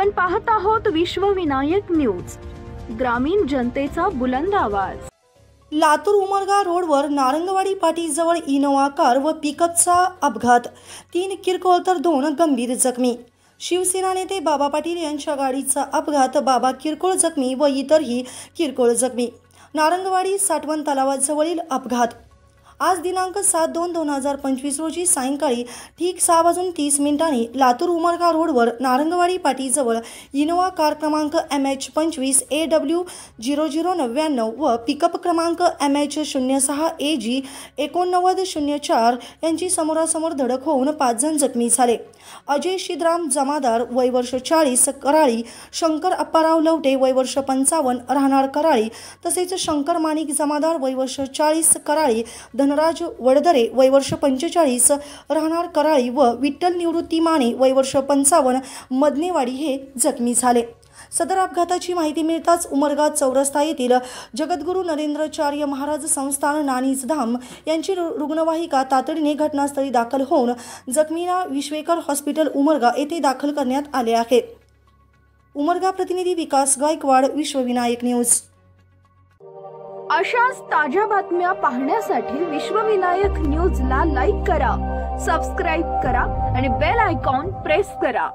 आपण पाहत आहोत विश्वविनायक न्यूज, ग्रामीण जनतेचा बुलंद आवाज। लातूर उमरगा रोडवर नारंगवाडी पाटीजवळ इनोवा कार व पिकअपचा अपघात, 3 किरकोळ तर 2 गंभीर जखमी। शिवसेना नेते बाबा पाटील यांच्या गाडीचा अपघात, बाबा किरकोळ जखमी व इतरही किरकोळ जखमी। नारंगवाडी साठवण तलावाजवळील अपघात आज दिनांक 7/2/2025 रोजी सायंकाळी ठीक 6:30 लातूर उमरगा रोडवर नारंगवाडी पाटीजवळ इनोवा कार क्रमांक MH25 AW0099 व पिकअप क्रमांक MH06AG 8904 यांची समोरासमोर धडक होऊन 5 जण जखमी झाले। अजय शिदराम जमादार वय वर्ष 40 कराळी, शंकर अप्पाराव लवटे वय वर्ष 55 राहणार कराळी, तसेच शंकर माणिक जमादार वय वर्ष 40 कराळी, धनराज वडदरे वय वर्ष 45 राहणार कराळी व विठ्ठल निवृत्ती माने वय वर्ष 55 मदनेवाडी हे जखमी झाले। सदर अपघाताची माहिती मिळताच उमरगा चौरस्ता येथील जगद्गुरू नरेंद्राचार्य महाराज संस्थान नानीज धाम यांची रुग्णवाहिका तातडीने घटनास्थळी दाखल होऊन जखमींना विश्वेकर हॉस्पिटल उमरगा येथे दाखल करण्यात आले आहे। उमरगा प्रतिनिधी विकास गायकवाड, विश्वविनायक न्यूज। अशाच ताज्या बातम्या पाहण्यासाठी विश्वविनायक न्यूजला लाईक करा, सबस्क्राइब करा आणि बेल आयकॉन प्रेस करा।